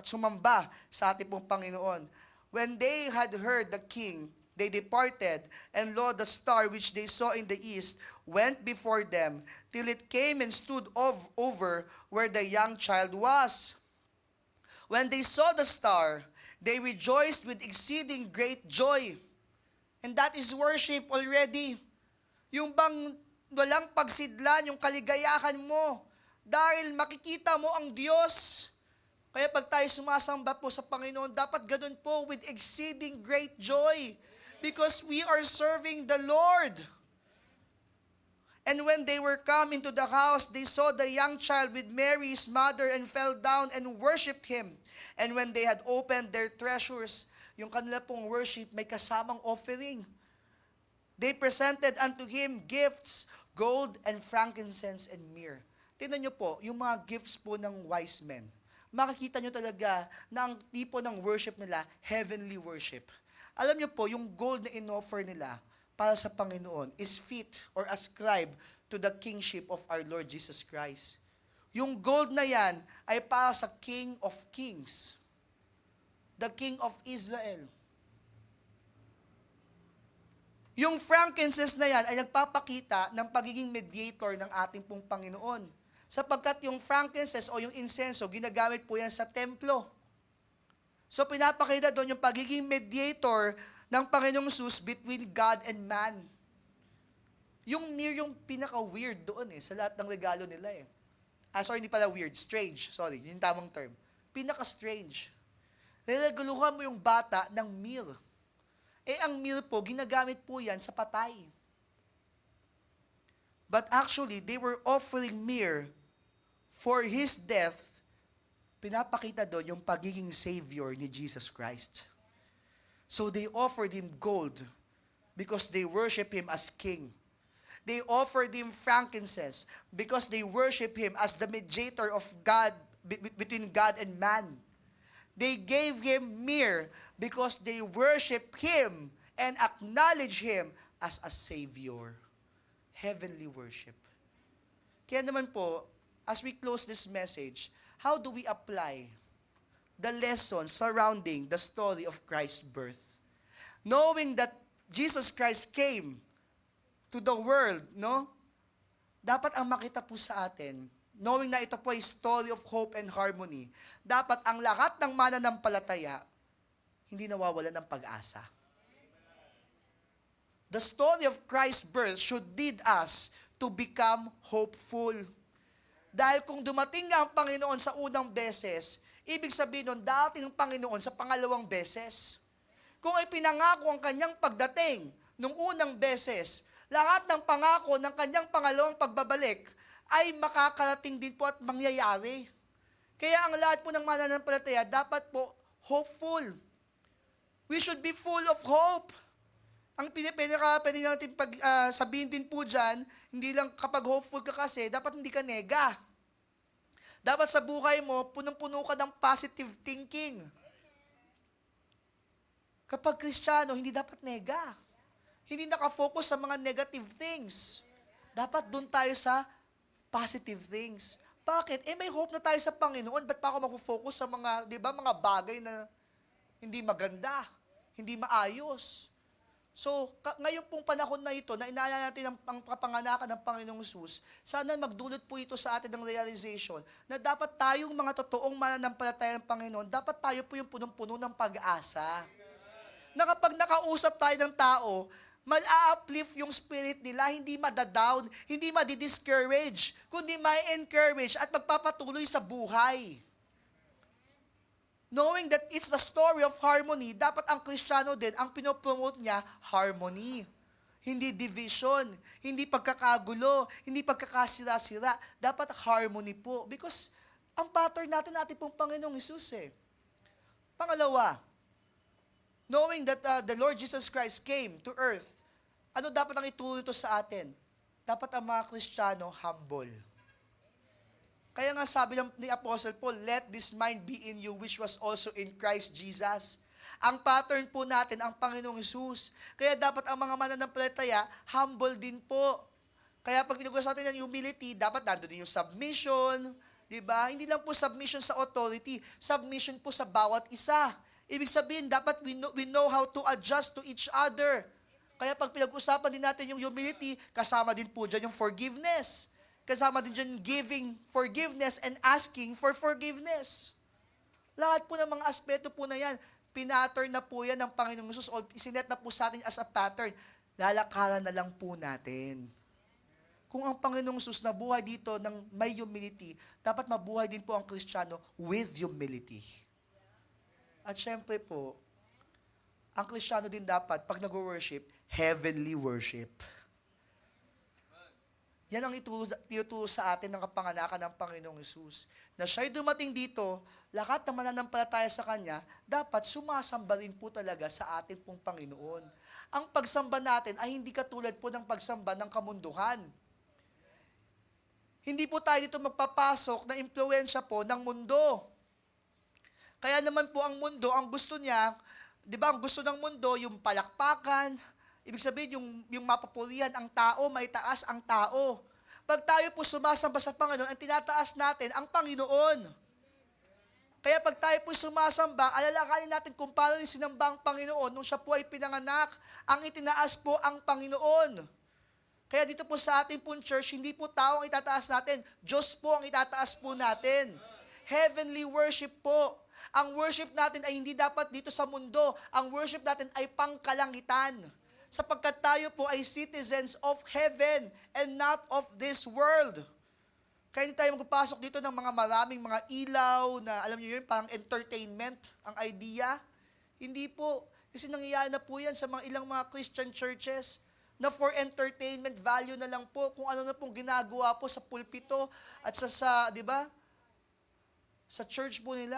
S3: sumamba sa ating pong Panginoon. When they had heard the king, they departed, and lo, the star which they saw in the east went before them, till it came and stood over where the young child was. When they saw the star, they rejoiced with exceeding great joy. And that is worship already. Yung bang walang pagsidlan, yung kaligayahan mo, dahil makikita mo ang Diyos. Kaya pag tayo sumasamba po sa Panginoon, dapat ganun po with exceeding great joy. Because we are serving the Lord. And when they were come into the house, they saw the young child with Mary his mother, and fell down and worshipped him. And when they had opened their treasures, yung kanila pong worship may kasamang offering. They presented unto him gifts, gold and frankincense and myrrh. Tingnan nyo po, yung mga gifts po ng wise men. Makikita nyo talaga na ang tipo ng worship nila, heavenly worship. Alam nyo po, yung gold na inoffer nila para sa Panginoon is fit or ascribed to the kingship of our Lord Jesus Christ. Yung gold na yan ay para sa King of Kings, the King of Israel. Yung frankincense na yan ay nagpapakita ng pagiging mediator ng ating pong Panginoon. Sapagkat yung frankincense o yung insenso, ginagamit po yan sa templo. So pinapakita doon yung pagiging mediator ng Panginoong Jesus between God and man. Yung near yung pinaka-weird doon sa lahat ng regalo nila hindi pala weird, strange, yun yung tamang term. Pinaka-strange. Nireguluhan mo yung bata ng meal. Ang meal po, ginagamit po yan sa patay. But actually, they were offering myrrh for His death. Pinapakita doon yung pagiging Savior ni Jesus Christ. So they offered Him gold because they worship Him as King. They offered Him frankincense because they worship Him as the mediator of God, between God and man. They gave Him myrrh because they worship Him and acknowledge Him as a Savior. Heavenly worship. Kaya naman po, as we close this message, how do we apply the lesson surrounding the story of Christ's birth? Knowing that Jesus Christ came to the world, dapat ang makita po sa atin, knowing na ito po ay story of hope and harmony, dapat ang lahat ng mananampalataya, hindi nawawalan ng pag-asa. The story of Christ's birth should lead us to become hopeful. Dahil kung dumating nga ang Panginoon sa unang beses, ibig sabihin nun, dating ang Panginoon sa pangalawang beses. Kung ay pinangako ang kanyang pagdating nung unang beses, lahat ng pangako ng kanyang pangalawang pagbabalik ay makakarating din po at mangyayari. Kaya ang lahat po ng mananampalataya dapat po hopeful. We should be full of hope. Ang pwede natin sabihin din po dyan, hindi lang kapag hopeful ka kasi, dapat hindi ka nega. Dapat sa buhay mo, punong-puno ka ng positive thinking. Kapag Kristiyano, hindi dapat nega. Hindi nakafocus sa mga negative things. Dapat doon tayo sa positive things. Bakit? May hope na tayo sa Panginoon. Ba't pa ako mag-focus sa mga, mga bagay na hindi maganda, hindi maayos? So, ngayon pong panahon na ito, na inaalala natin ang kapanganakan ng Panginoong Hesus, sana magdulot po ito sa atin ng realization na dapat tayong mga totoong mananampalataya ng Panginoon, dapat tayo po yung punong-puno ng pag-asa. Na kapag nakausap tayo ng tao, mal-uplift yung spirit nila, hindi madadown, hindi madi-discourage, kundi ma-encourage at magpapatuloy sa buhay. Knowing that it's the story of harmony, dapat ang Kristiyano din, ang pinopromote niya, harmony. Hindi division, hindi pagkakagulo, hindi pagkakasira-sira. Dapat harmony po. Because ang pattern natin pong Panginoong Hesus Pangalawa, knowing that the Lord Jesus Christ came to earth, ano dapat ang ituro ito sa atin? dapat ang mga Kristiyano humble. Kaya nga sabi ni Apostle Paul, let this mind be in you which was also in Christ Jesus. Ang pattern po natin, ang Panginoong Hesus. Kaya dapat ang mga mananampalataya, humble din po. Kaya pag pinag-usapan natin yung humility, dapat nandun din yung submission, di ba? Hindi lang po submission sa authority, submission po sa bawat isa. Ibig sabihin, dapat we know how to adjust to each other. Kaya pag pinag-usapan din natin yung humility, kasama din po dyan yung forgiveness. Kasama din dyan giving forgiveness and asking for forgiveness. Lahat po ng mga aspeto po na yan, pinattern na po yan ng Panginoong Hesus o isinet na po sa atin as a pattern. Lalakaran na lang po natin. Kung ang Panginoong Hesus nabuhay dito ng may humility, dapat mabuhay din po ang Kristiyano with humility. At syempre po, ang Kristiyano din dapat, pag nag-worship, heavenly worship. Yan ang ituturo sa atin ng kapanganakan ng Panginoong Hesus. Na siya'y dumating dito, lahat ng mananampalataya sa Kanya, dapat sumasamba rin po talaga sa atin pong Panginoon. Ang pagsamba natin ay hindi katulad po ng pagsamba ng kamunduhan. Hindi po tayo dito magpapasok na impluensya po ng mundo. Kaya naman po ang mundo, ang gusto niya, di ba, ang gusto ng mundo, yung palakpakan, ibig sabihin, yung mapapulihan ang tao, maitaas ang tao. Pag tayo po sumasamba sa Panginoon, ang tinataas natin ang Panginoon. Kaya pag tayo po sumasamba, alalakanin natin kung paano rin sinamba ang Panginoon nung siya po ay pinanganak. Ang itinaas po ang Panginoon. Kaya dito po sa ating pong church, hindi po tao ang itataas natin. Diyos po ang itataas po natin. Heavenly worship po. Ang worship natin ay hindi dapat dito sa mundo. Ang worship natin ay pangkalangitan. Sapagkat tayo po ay citizens of heaven and not of this world. Kaya hindi tayo magpapasok dito ng mga maraming mga ilaw na, alam niyo yun, parang entertainment ang idea. Hindi po. Kasi nangyayari na po yan sa mga ilang mga Christian churches na for entertainment value na lang po kung ano na pong ginagawa po sa pulpito at sa di ba? Sa church po nila.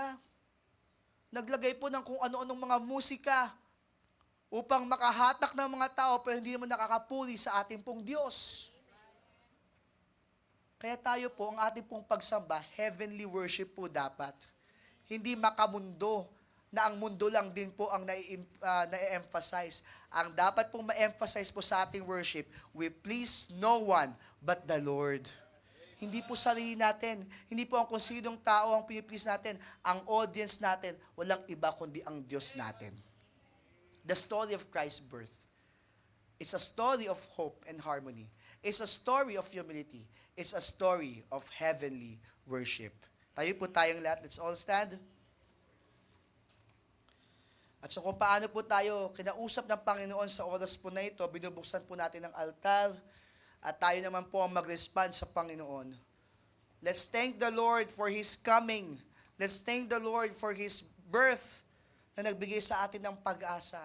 S3: Naglagay po ng kung ano-anong mga musika upang makahatak ng mga tao pero hindi naman nakakapuli sa ating pong Diyos. Kaya tayo po, ang ating pong pagsamba, heavenly worship po dapat. Hindi makamundo, na ang mundo lang din po ang na-emphasize. Ang dapat pong ma-emphasize po sa ating worship, we please no one but the Lord. Hindi po sarili natin, hindi po ang kung sinong tao ang piniplease natin. Ang audience natin, walang iba kundi ang Diyos natin. The story of Christ's birth. It's a story of hope and harmony. It's a story of humility. It's a story of heavenly worship. Tayo po tayong lahat. Let's all stand. At so kung paano po tayo kinausap ng Panginoon sa oras po na ito, binubuksan po natin ang altar at tayo naman po ang mag-respond sa Panginoon. Let's thank the Lord for His coming. Let's thank the Lord for His birth na nagbigay sa atin ng pag-asa.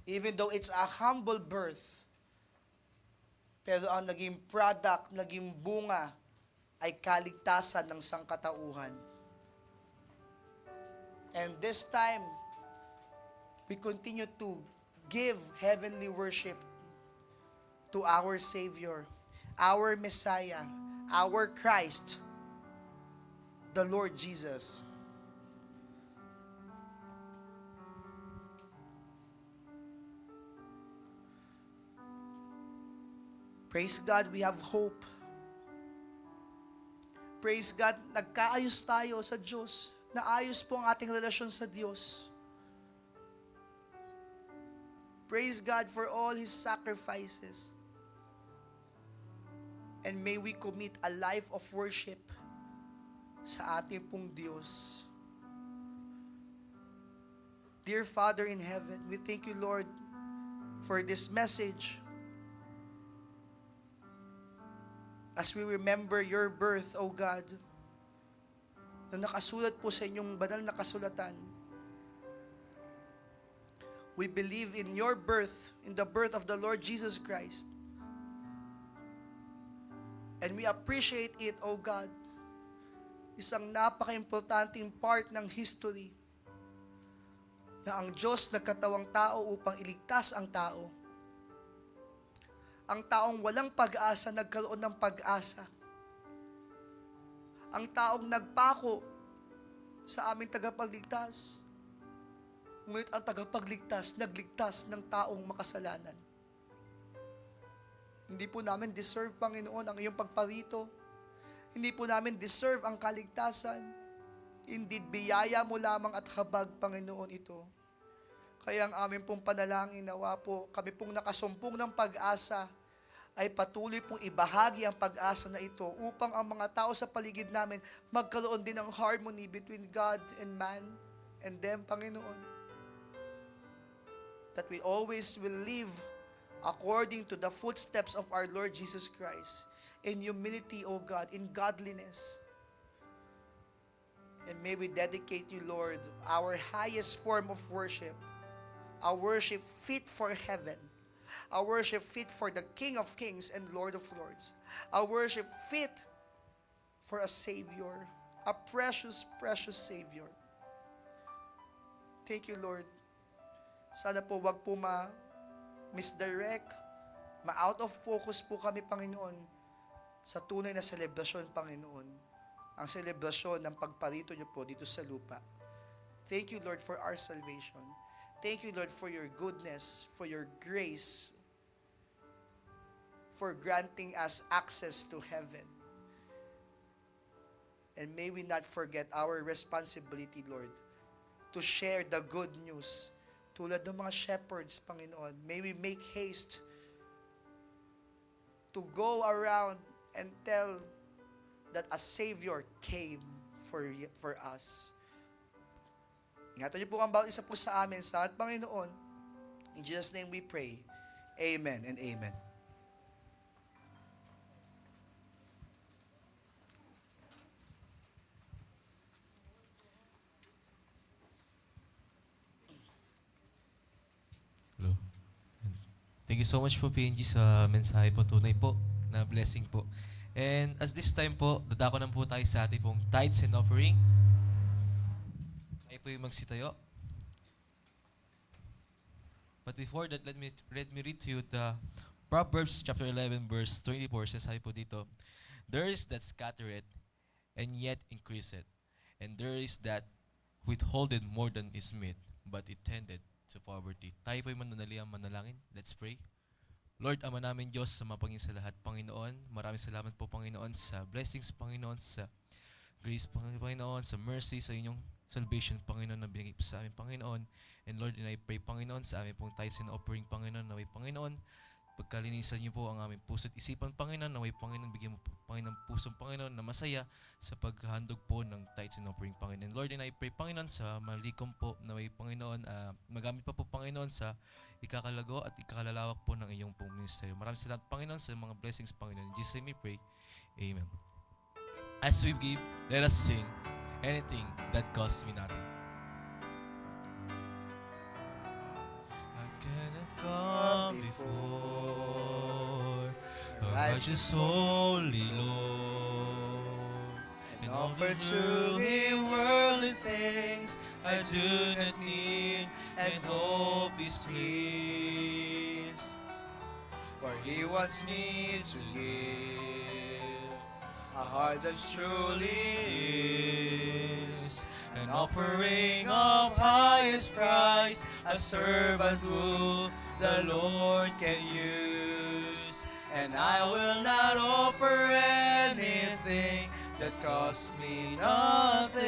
S3: Even though it's a humble birth, pero ang naging product, naging bunga, ay kaligtasan ng sangkatauhan. And this time, we continue to give heavenly worship to our Savior, our Messiah, our Christ, the Lord Jesus. Praise God, we have hope. Praise God, nagkaayos tayo sa Diyos. Naayos po ang ating relasyon sa Diyos. Praise God for all His sacrifices. And may we commit a life of worship sa ating pong Diyos. Dear Father in heaven, we thank you, Lord, for this message. As we remember your birth, O God, na nakasulat po sa inyong banal na kasulatan. We believe in your birth, in the birth of the Lord Jesus Christ. And we appreciate it, O God. Isang napaka-importanting part ng history na ang Diyos nagkatawang tao upang iligtas ang tao. Ang taong walang pag-asa, nagkaroon ng pag-asa. Ang taong nagpako sa aming tagapagligtas, ngunit ang tagapagligtas, nagligtas ng taong makasalanan. Hindi po namin deserve, Panginoon, ang iyong pagparito. Hindi po namin deserve ang kaligtasan. Indeed, biyaya mo lamang at habag, Panginoon, ito. Kaya ang aming pong panalangin, nawa po, kami pong nakasumpong ng pag-asa, ay patuloy pong ibahagi ang pag-asa na ito upang ang mga tao sa paligid namin magkaroon din ng harmony between God and man and them, Panginoon. That we always will live according to the footsteps of our Lord Jesus Christ, in humility, O God, in godliness. And may we dedicate you, Lord, our highest form of worship, a worship fit for heaven, a worship fit for the King of Kings and Lord of Lords, a worship fit for a Savior, a precious, precious Savior. Thank you, Lord. Sana po wag po misdirect, ma-out of focus po kami, Panginoon, sa tunay na selebrasyon, Panginoon. Ang selebrasyon ng pagparito niyo po dito sa lupa. Thank you, Lord, for our salvation. Thank you, Lord, for your goodness, for your grace, for granting us access to heaven. And may we not forget our responsibility, Lord, to share the good news. Tulad ng mga shepherds, Panginoon, may we make haste to go around and tell that a Savior came for us. Ingatan niyo po ang bawat isa po sa amin. Salamat, Panginoon. In Jesus' name we pray. Amen and amen.
S4: Hello. Thank you so much po, PNG, sa mensahe po. Tunay po na blessing po. And at this time po, dadako na po tayo sa ating pong tithes and offering. Ay po yung magsitayo. But before that, let me read to you the Proverbs chapter 11 verse 24. Says po dito, there is that scattereth and yet increaseth, and there is that withholdeth more than is meet, but it tended to poverty. Tayo po'y manalangin. Let's pray. Lord, Ama namin Diyos, sa mapangin sa lahat, Panginoon, maraming salamat po, Panginoon, sa blessings, Panginoon, sa grace, Panginoon, sa mercy, sa inyong salvation, Panginoon, na binigay po sa amin, Panginoon. And Lord, and I pray, Panginoon, sa amin pong tithes and offering, Panginoon, naway, Panginoon, pagkalinisan niyo po ang aming puso't isipan, Panginoon, naway, Panginoon, bigyan mo po, Panginoon, pusong, Panginoon, na masaya sa paghandog po ng tithes and offering, Panginoon. And Lord, and I pray, Panginoon, sa malikom po, naway, Panginoon, magamit pa po, Panginoon, sa ikakalago at ikakalawak po ng iyong pong ministeryo. Maraming salamat, Panginoon, sa mga blessings, Panginoon. In Jesus' name we pray. Amen. As we give, let us sing anything that costs me nothing. I cannot come before a righteous holy Lord and offer to Him worldly things I do not need, and hope is pleased.
S3: For He wants me to give a heart that's truly His,
S4: an offering of highest price, a servant who the Lord can use.
S3: and I will not offer anything that costs me nothing.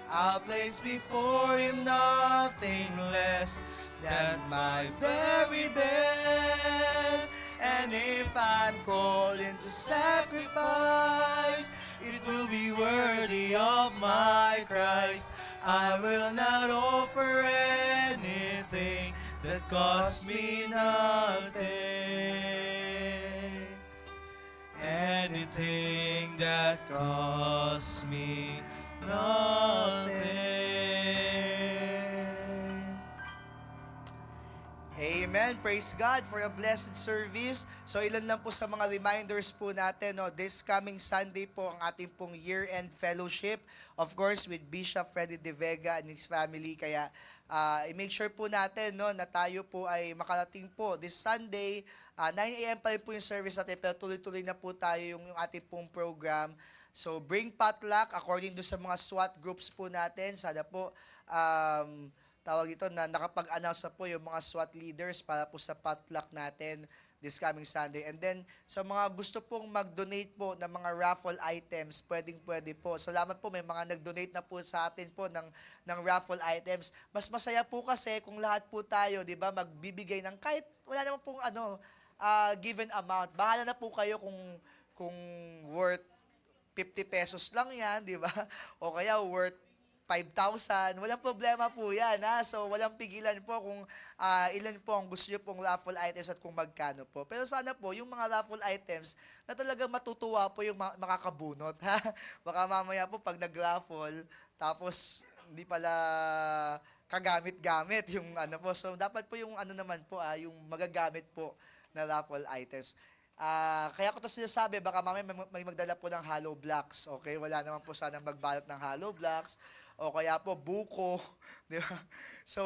S3: I'll place before Him nothing less than my very best. And if I'm called into sacrifice, it will be worthy of my Christ. I will not offer anything that costs me nothing. Anything that costs me nothing. Amen. Praise God for a blessed service. So ilan lang po sa mga reminders po natin. No? This coming Sunday po ang ating pong year-end fellowship. Of course, with Bishop Freddy De Vega and his family. Kaya i-make sure po natin no, na tayo po ay makarating po this Sunday. 9 a.m. pa rin po yung service natin pero tuloy-tuloy na po tayo yung ating pong program. So bring potluck according do sa mga SWAT groups po natin. Sana po tawag ito na nakapag-announce na po yung mga SWAT leaders para po sa potluck natin this coming Sunday. And then, sa mga gusto pong mag-donate po ng mga raffle items, pwede po. Salamat po, may mga nag-donate na po sa atin po ng raffle items. Mas masaya po kasi kung lahat po tayo, di ba, magbibigay ng kahit wala naman pong given amount. Bahala na po kayo kung worth 50 pesos lang yan, di ba? O kaya worth 5,000, walang problema po yan, ha? So, walang pigilan po kung ilan po ang gusto nyo pong raffle items at kung magkano po. Pero sana po, yung mga raffle items na talagang matutuwa po yung makakabunot, ha? Baka mamaya po pag nag-raffle, tapos hindi pala kagamit-gamit yung ano po. So, dapat po yung ano naman po, yung magagamit po na raffle items. Kaya ko to sinasabi, baka mamaya may magdala po ng hollow blocks, okay? Wala naman po sana magbalot ng hollow blocks, o kaya po buko, di ba? So,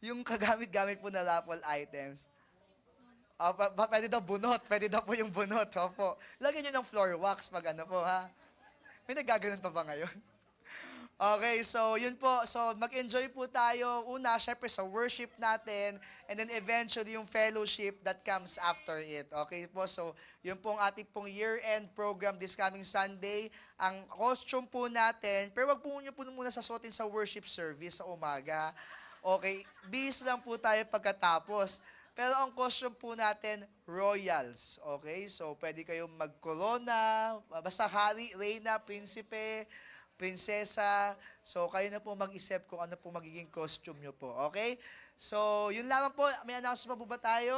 S3: yung kagamit-gamit po na raffle items, pwede daw bunot, pwede daw po yung bunot, opo. Lagyan nyo ng floor wax pag ano po, ha? May nagaganon pa ba ngayon? Okay, so yun po. So mag-enjoy po tayo. Una, syempre sa worship natin and then eventually yung fellowship that comes after it. Okay po, so yun pong ating pong year-end program this coming Sunday. Ang costume po natin, pero wag po nyo po muna sasuotin sa worship service sa umaga. Okay, bis lang po tayo pagkatapos. Pero ang costume po natin, royals. Okay, so pwede kayong mag-corona, basta hari, reyna, prinsipe, prinsesa. So, kayo na po mag-isip kung ano po magiging costume nyo po. Okay? So, yun lamang po. May announcement po ba tayo?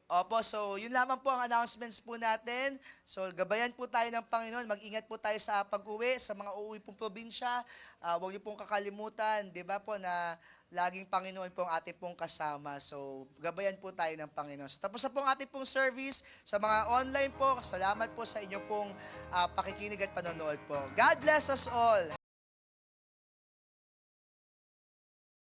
S3: Opo, so yun lamang po ang announcements po natin. So, gabayan po tayo ng Panginoon. Mag-ingat po tayo sa pag-uwi, sa mga uuwi pong probinsya. Huwag niyo pong kakalimutan, di ba po, na laging Panginoon po ang ating pong kasama. So, gabayan po tayo ng Panginoon. So, tapos na po ang ating pong service. Sa mga online po, salamat po sa inyo pong pakikinig at panonood po. God bless us all.